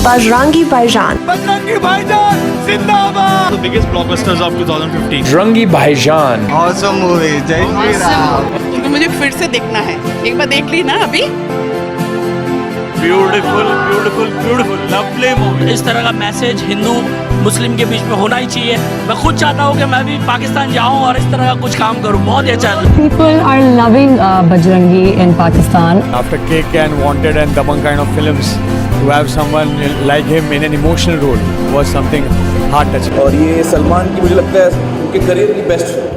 Bajrangi Bhaijaan. Bajrangi भाईजान जिंदाबाद. The biggest blockbusters of 2015. Bajrangi भाईजान. Awesome movie. जय श्री राम. क्योंकि मुझे फिर से देखना है. एक बार देख ली ना अभी. Beautiful, beautiful, beautiful, lovely movie. इस तरह का मैसेज हिंदू मुस्लिम के बीच में होना ही चाहिए. मैं खुद चाहता हूँ कि मैं भी पाकिस्तान जाऊँ और इस तरह का कुछ काम करूँ. बहुत ही अच्छा है. People are loving Bajrangi in Pakistan. After Kick and Wanted and Dabangg kind of films, to have someone like him in an emotional role was something heart touching. और ये सलमान की मुझे लगता है उनके करियर की best film.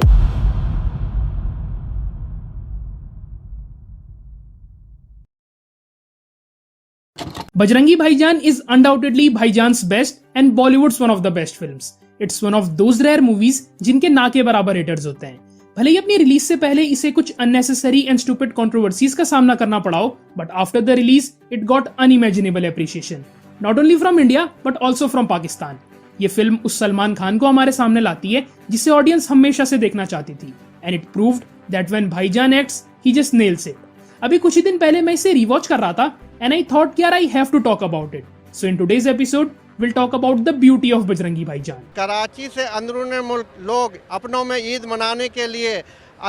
Bajrangi Bhaijaan is undoubtedly Bhaijaan's best and Bollywood's one of the best films. It's one of those rare movies जिनके ना के बराबर रेटर्स होते हैं. भले ही अपनी रिलीज से पहले इसे कुछ unnecessary and stupid controversies का सामना करना पड़ा हो, but after the release it got unimaginable appreciation. Not only from India but also from Pakistan. ये फिल्म उस सलमान खान को हमारे सामने लाती है जिसे ऑडियंस हमेशा से देखना चाहती थी. And it proved that when Bhaijaan acts, he just nails it. अभी कुछ ही दिन पहले मैं इसे रिवॉच कर रहा था and I thought कि यार I have to talk about it. So in today's episode, we'll talk about the beauty of Bajrangi Bhaijaan. Karachi से अंदरून मुल्क लोग अपनों में ईद मनाने के लिए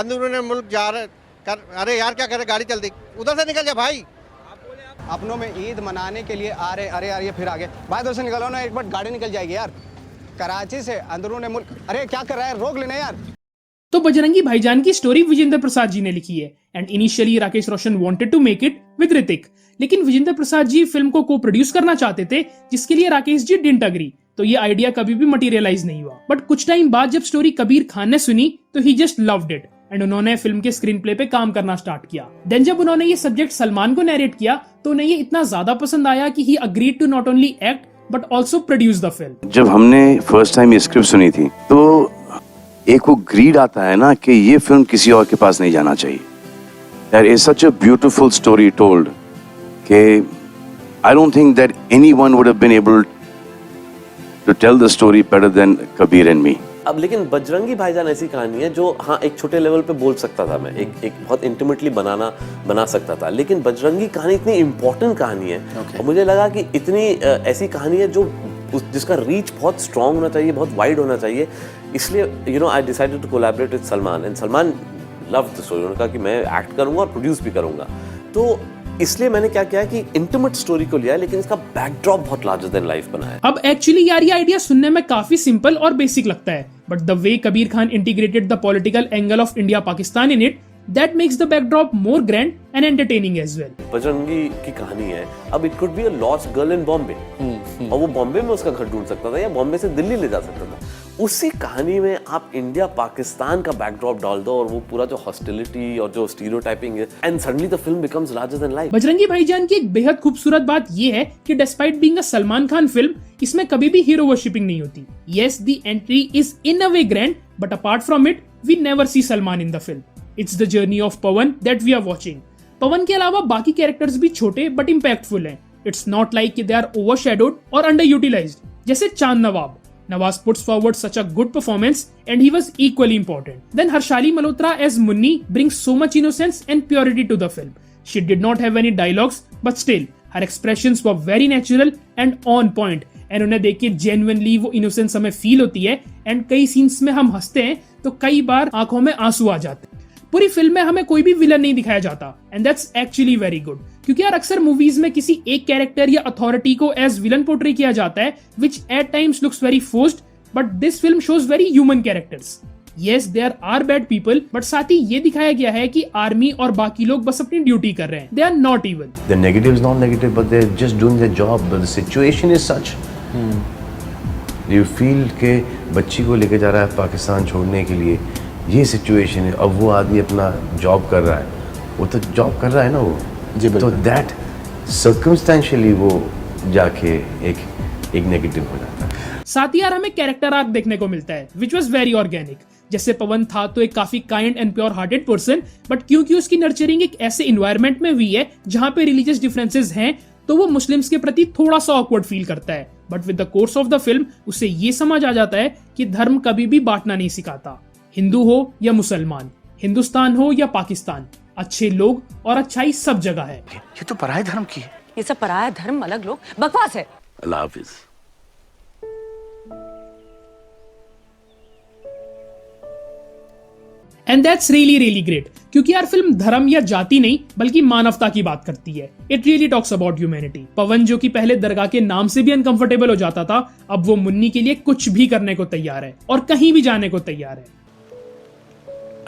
अंदरून मुल्क जा रहे. अरे यार क्या करे, गाड़ी चल दी, उधर से निकल जा भाई. अपनों में ईद मनाने के लिए आ रहे. अरे यार ये फिर आगे भाई, उधर से निकलो ना, एक बार गाड़ी निकल जाएगी यार. कराची से अंदरून मुल्क, अरे क्या कर रहा है, रोक लेना यार. तो बजरंगी भाईजान की स्टोरी विजेंद्र प्रसाद जी ने लिखी है and initially Rakesh Roshan wanted to make it with Hrithik, लेकिन विजेंद्र प्रसाद जी फिल्म को प्रोड्यूस करना चाहते थे जिसके लिए राकेश जी डिडंट अग्री, तो ये आइडिया कभी भी मटेरियलाइज नहीं हुआ. बट कुछ टाइम बाद जब स्टोरी कबीर खान ने सुनी तो ही जस्ट लव्ड इट एंड उन्होंने फिल्म के स्क्रीन प्ले पे काम करना स्टार्ट किया. देन जब उन्होंने ये सब्जेक्ट सलमान को नैरेट किया तो उन्हें ये इतना ज्यादा पसंद आया कि he agreed to not only act but also produce the film. जब हमने फर्स्ट टाइम ये स्क्रिप्ट सुनी थी तो एक वो ग्रीड आता है ना कि ये फिल्म किसी और के पास नहीं जाना चाहिए. There is such a beautiful story told कि I don't think that anyone would have been able to tell the story better than Kabir and me. अब लेकिन बजरंगी भाईजान ऐसी कहानी है जो हाँ एक छोटे लेवल पे बोल सकता था मैं, एक बहुत इंटीमेटली बना सकता था, लेकिन बजरंगी कहानी इतनी इम्पोर्टेंट कहानी है. और मुझे लगा कि इतनी ऐसी कहानी है जो जिसका रीच बहुत स्ट्रांग होना चाहिए, बहुत वाइड होना चाहिए. इसलिए I decided to collaborate with Salman and Salman love the story. उन्होंने कहा कि मैं एक्ट करूंगा और प्रोड्यूस भी करूंगा. तो इसलिए मैंने क्या किया कि इंटीमेट स्टोरी को लिया लेकिन इसका बैकड्रॉप बहुत लार्जर देन लाइफ बनाया. अब एक्चुअली यार ये आइडिया सुनने में काफी सिंपल और बेसिक लगता है, but the way Kabir Khan integrated the political angle of India Pakistan in it, that makes the backdrop more grand and entertaining as well. Bajrangi की कहानी है. अब it could be a lost girl in Bombay और वो बॉम्बे में उसका घर ढूंढ सकता था या बॉम्बे से दिल्ली ले जा सकता था. उसी कहानी में आप इंडिया पाकिस्तान का बैकड्रॉप डाल दो और वो पूरा जो हॉस्टिलिटी और जो स्टीरियोटाइपिंग है and suddenly the film becomes larger than life. Bajrangi Bhaijaan की एक बेहद खूबसूरत बात ये है कि despite being a Salman Khan film, इसमें कभी भी हीरो वर्शिपिंग नहीं होती. Yes, the entry is in a way grand but apart from it we never see Salman in the film. It's the journey of Pawan that we are watching. Pawan के अलावा बाकी characters भी छोटे बट इम्पैक्टफुल हैं. It's not like they are overshadowed or underutilized. जैसे चांद नवाब. Nawaz puts forward such a good performance and he was equally important. Then Harshali Malhotra as Munni brings so much innocence and purity to the film. She did not have any dialogues but still her expressions were very natural and on point. And उन्हें देख के genuinely वो innocence हमें feel होती है and कई scenes में हम हंसते हैं तो कई बार आंखों में आंसू आ जाते हैं. पूरी फिल्म में हमें कोई भी विलन नहीं दिखाया जाता and that's actually very good, क्योंकि यार अक्सर मूवीज में किसी एक कैरेक्टर या अथॉरिटी को एज विलन पोर्ट्रे किया जाता है which at times looks very forced, but this film shows very human characters. Yes, there are bad people but साथ ही ये दिखाया गया है कि आर्मी और बाकी लोग बस अपनी ड्यूटी कर रहे हैं. They are not even. The negative is not negative but they're just doing their job. But the situation is such. You feel के बच्ची को लेके जा रहा है पाकिस्तान छोड़ने के लिए, ये सिचुएशन है. अब वो आदमी अपना जॉब कर रहा है, वो तो जॉब कर रहा है ना वो जी, तो दैट सर्कमस्टेंशियली वो जाके एक नेगेटिव हो जाता है. साथ ही यार हमें कैरेक्टर आर्क देखने को मिलता है विच वॉज वेरी ऑर्गेनिक. जैसे पवन था तो एक काफी kind and pure hearted person, but क्योंकि उसकी नर्चरिंग एक ऐसे इन्वायरमेंट में हुई है जहाँ पे रिलीजियस डिफरेंसेस हैं तो वो मुस्लिम्स के प्रति थोड़ा सा ऑकवर्ड फील करता है. But with the course of the film उसे ये समझ आ जाता है कि धर्म कभी भी बांटना नहीं सिखाता. हिंदू हो या मुसलमान, हिंदुस्तान हो या पाकिस्तान, अच्छे लोग और अच्छाई सब जगह है. ये तो पराये धर्म की है. ये सब पराया धर्म अलग लोग, बकवास है. अल्लाह हाफिज। And that's really really great, क्योंकि यार फिल्म धर्म या जाति नहीं बल्कि मानवता की बात करती है। It really talks about humanity. Pawan जो कि पहले दरगाह के नाम से भी अनकंफर्टेबल हो जाता था, अब वो मुन्नी के लिए कुछ भी करने को तैयार है और कहीं भी जाने को तैयार है।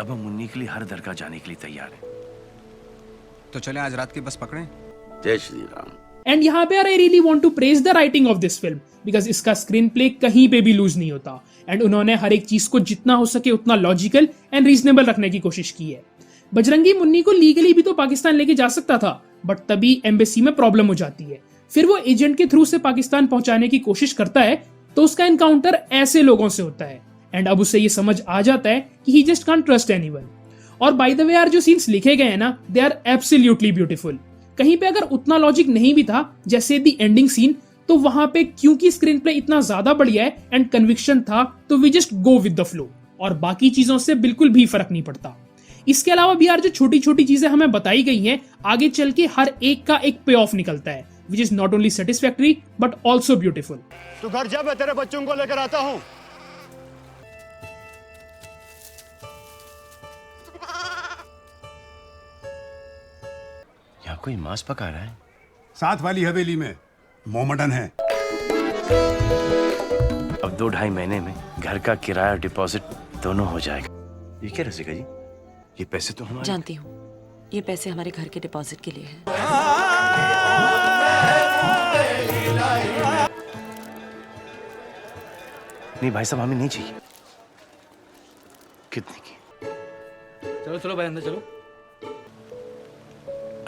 अब हम मुन्नी के लिए हर दरगाह जाने के लिए तैयार है। तो चले आज रात की बस पकड़ें। जय श्री राम। एंड यहाँ पे I really want to praise the writing of this film, because इसका स्क्रीन प्ले कहीं पे भी लूज नहीं होता एंड उन्होंने हर एक चीज को जितना हो सके उतना लॉजिकल एंड रीजनेबल रखने की कोशिश की है। बजरंगी मुन्नी को लीगली भी तो पाकिस्तान लेके जा सकता था, बट तभी एम्बेसी में प्रॉब्लम हो जाती है। फिर वो एजेंट के थ्रू से पाकिस्तान पहुंचाने की कोशिश करता है, तो उसका एनकाउंटर ऐसे लोगों से होता है एंड अब उसे ये समझ आ जाता है कि ही जस्ट कांट ट्रस्ट एनीवन। और बाय द वे यार, जो सीन्स लिखे गए हैं ना, दे आर एब्सोल्युटली ब्यूटीफुल। कहीं पे अगर उतना लॉजिक नहीं भी था, जैसे द एंडिंग सीन, तो वहां पे क्योंकि स्क्रीन प्ले इतना ज्यादा बढ़िया है एंड कन्विक्शन था, तो we just go with the flow और बाकी चीजों से बिल्कुल भी फर्क नहीं पड़ता। इसके अलावा भी यार जो छोटी छोटी चीजें हमें बताई गई हैं, आगे चल के हर एक का एक पे ऑफ निकलता है, which is not only satisfactory but also beautiful. तू घर जा, मैं तेरे बच्चों को लेकर आता हूँ। यहाँ कोई मांस पका रहा है। साथ वाली हवेली में मोमडन है। अब 2-2.5 महीने में घर का किराया डिपॉजिट दोनों हो जाएगा। ये क्या रसिका जी, ये पैसे तो हमारे। जानती हूँ, ये पैसे हमारे घर के डिपॉजिट के लिए हैं। नहीं भाई साहब, हमें नहीं चाहिए। कितने की? चलो चलो भाई, अंदर चलो।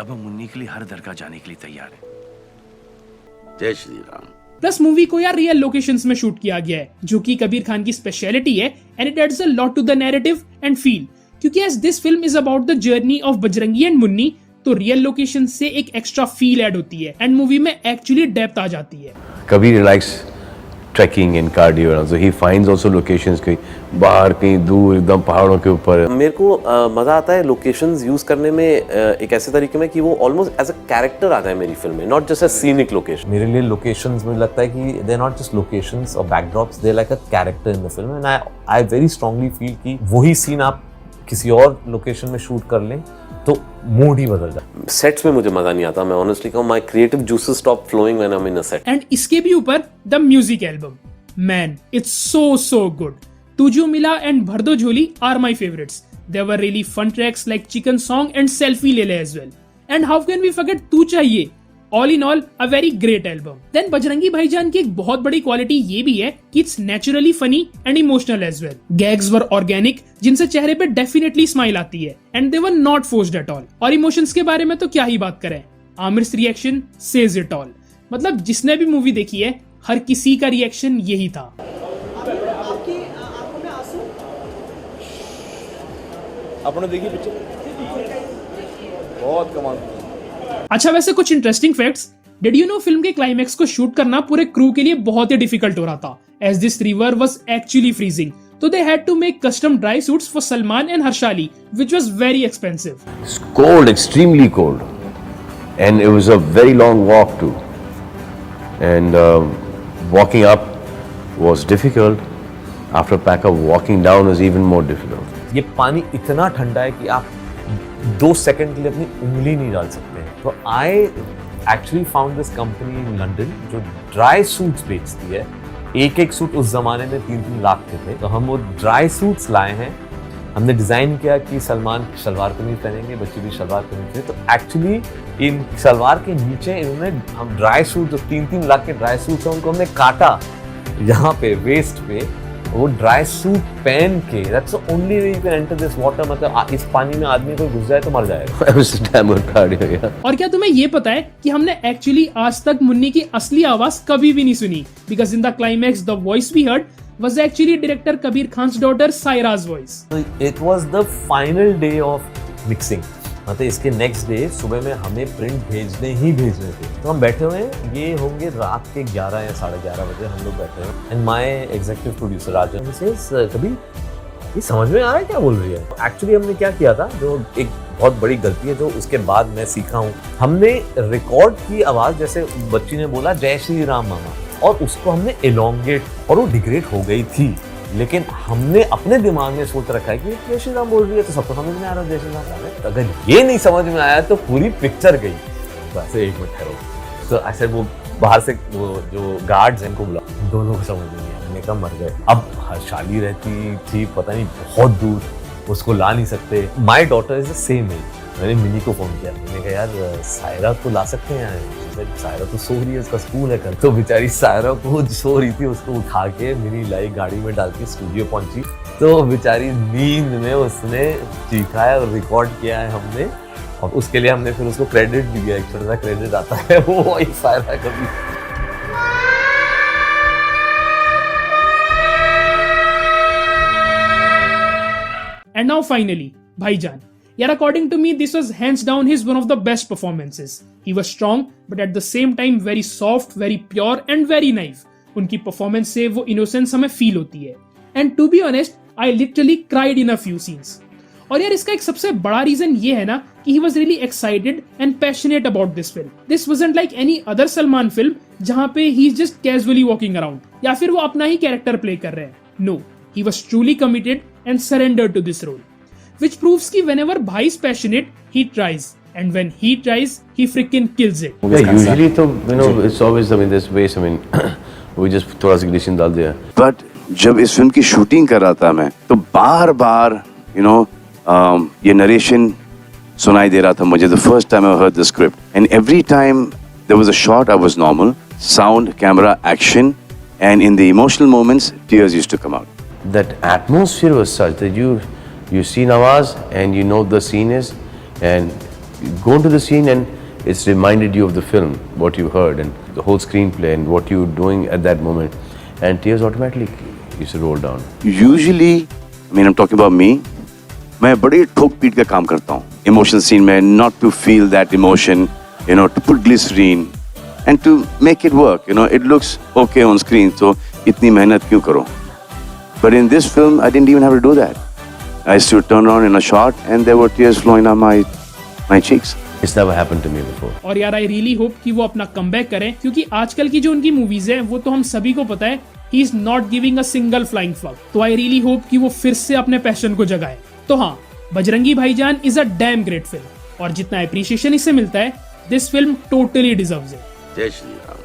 अब हम मुन्नी के लिए हर दरगाह जाने के लिए तैयार है। जय श्री राम। प्लस मूवी को यार रियल लोकेशंस में शूट किया गया है, जो कि कबीर खान की स्पेशलिटी है and it adds a lot to the narrative and feel. क्योंकि as this film is about the journey of Bajrangi and Munni, तो रियल लोकेशन से एक एक्स्ट्रा फील ऐड होती है एंड मूवी में एक्चुअली डेप्थ आ जाती है। Kabir likes trekking and cardio, so he finds also locations कहीं बाहर, कहीं दूर, एकदम पहाड़ों के ऊपर। मेरे को मजा आता है लोकेशंस यूज करने में एक ऐसे तरीके में कि वो ऑलमोस्ट एज अ कैरेक्टर आ जाए मेरी फिल्म में, not just a scenic location. मेरे लिए लोकेशंस मुझे लगता है कि they are not just locations और backdrops, they are like a character in the film and I very strongly feel कि वही सीन आप किसी और लोकेशन में शूट कर लें तो मूड ही बदल जाए। सेट्स में मुझे मजा नहीं आता, मैं ऑनेस्टली कहूं, my creative juices stop flowing when I am in a set. And इसके भी ऊपर the music album, man it's so good. तुझो मिला एंड भर दो झोली are my favourites. There were really fun tracks like chicken song and selfie ले ले as well. And how can we forget तू चाहिए। All in all a very great album. Then Bajrangi Bhaijaan की एक बहुत बड़ी क्वालिटी ये भी है कि it's naturally funny and emotional as well. Gags were organic, जिनसे चेहरे पे डेफिनेटली स्माइल आती है and they were not forced at all. और इमोशंस के बारे में तो क्या ही बात करें, Aamir's reaction says it all. मतलब जिसने भी मूवी देखी है, हर किसी का रिएक्शन यही था। आपने देखी पिक्चर? बहुत कमाल। अच्छा, वैसे कुछ interesting facts. Did you know film के क्लाइमैक्स को शूट करना पूरे क्रू के लिए बहुत ही डिफिकल्ट हो रहा था, as this river was actually freezing, तो they had to make custom dry suits for Salman and Harshali, which was very expensive. It's cold, extremely cold, and it was a very long walk too. And walking up was difficult. After pack-up, walking down was even more difficult. ये पानी इतना ठंडा है कि आप 2 second के लिए अपनी उंगली नहीं डाल सकते हैं। तो I actually found this company in London जो ड्राई सूट्स बेचती है। एक सूट उस जमाने में 3-3 लाख के थे, तो हम वो ड्राई सूट्स लाए हैं। हमने डिजाइन किया कि सलमान शलवार कमीज पहनेंगे, बच्चे भी शलवार कमीज थे, तो एक्चुअली इन सलवार के नीचे इन्होंने हम ड्राई सूट जो 3-3 लाख के ड्राई सूट्स हैं उनको हमने काटा यहाँ पे वेस्ट पे, वो ड्राई सूट पहन के। That's the only way you can enter this water. मतलब इस पानी में आदमी कोई घुस जाए तो मर जाएगा। और क्या तुम्हें ये पता है कि हमने एक्चुअली आज तक मुन्नी की असली आवाज कभी भी नहीं सुनी, because in the climax the voice we heard was actually director Kabir Khan's daughter Saira's voice. So it was the final day of mixing. मतलब इसके नेक्स्ट डे सुबह में हमें प्रिंट भेजने थे, तो हम बैठे हुए हैं, ये होंगे रात के 11 या 11:30 बजे हम लोग बैठे हैं। And my executive producer Rajan says, कभी ये समझ में आ रहा है क्या बोल रही है। एक्चुअली हमने क्या किया था, जो एक बहुत बड़ी गलती है जो उसके बाद मैं सीखा हूँ। हमने रिकॉर्ड की आवाज, जैसे बच्ची ने बोला जय श्री राम मामा, और उसको हमने एलोंगेट और वो डिग्रेड हो गई थी, लेकिन हमने अपने दिमाग में सोच रखा है कि जय श्री राम बोल रही है तो सबको समझ में आ रहा है जय श्री राम। अगर ये नहीं समझ में आया तो पूरी पिक्चर गई। बस एक मिनट ठहरो। तो ऐसे वो बाहर से वो जो गार्ड्स हैं इनको बुला, दोनों को समझ में नहीं आया। मैंने कहा मर गए। अब हर्षाली रहती थी पता नहीं बहुत दूर, उसको ला नहीं सकते। My daughter is the same age. मैंने मिनी को फोन किया, मैंने कहा यार सायरा को ला सकते हैं? सायरा तो सो रही है, उसका स्कूल है कल। तो बेचारी सायरा को सो रही थी, उसको उठा के मिनी लाई, गाड़ी में डाल के स्टूडियो पहुंची। तो बेचारी नींद में उसने चीखा है और रिकॉर्ड किया है हमने, और उसके लिए हमने फिर उसको क्रेडिट भी दिया। एक छोटा सा क्रेडिट आता है वो सायरा कभी। And now finally, Bhaijan. Yeah, according to me, this was hands down his one of the best performances. He was strong, but at the same time very soft, very pure and very naive. उनकी performance से वो innocence हमें feel होती है. And to be honest, I literally cried in a few scenes. और यार इसका एक सबसे बड़ा रीजन ये है ना कि he was really excited and passionate about this film. This wasn't like any other Salman film जहाँ पे he's just casually walking around या फिर वो अपना ही character play कर रहे हैं. No, he was truly committed and surrendered to this role, which proves कि whenever भाई is passionate, he tries, and when he tries, he freaking kills it. Yeah, usually तो you know it's always I mean there's ways I mean we just थोड़ा सा ग्लिसिन डाल दिया. But जब इस film की शूटिंग कर रहा था मैं तो बार-बार you know ये नरेशन सुनाई दे रहा था मुझे. The first time I heard the script, and every time there was a shot I was normal, sound, camera, action, and in the emotional moments tears used to come out. That atmosphere was such that you see Nawaz and you know the scene is, and you go into the scene and it's reminded you of the film, what you heard and the whole screenplay and what you were doing at that moment, and tears automatically used to roll down. Usually, I mean I'm talking about me, मैं बड़ी ठोक पीट का काम करता हूँ emotional scene में, not to feel that emotion, you know, to put glycerine and to make it work, you know, it looks okay on screen, so इतनी मेहनत क्यों करो? But in this film, I didn't even have to do that. I used to turn around in a shot, and there were tears flowing down my cheeks. It's never happened to me before. और यार I really hope कि वो अपना comeback करें, क्योंकि आजकल की जो उनकी मूवीज है वो तो हम सभी को पता है he is not giving a single flying fuck. तो I really hope कि वो फिर से अपने पैशन को जगाए. तो हाँ, बजरंगी भाईजान is a damn great film, और जितना appreciation इससे मिलता है, this film totally deserves it. जय श्री राम.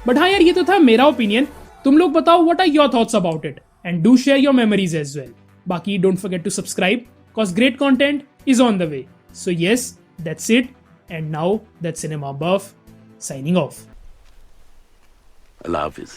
But हाँ यार, ये तो था मेरा ओपिनियन. तुम लोग बताओ what are your thoughts about it, and do share your memories as well. Baki, don't forget to subscribe, cause great content is on the way. So yes, that's it. And now that's Cinema Buff signing off. Allah Hafiz.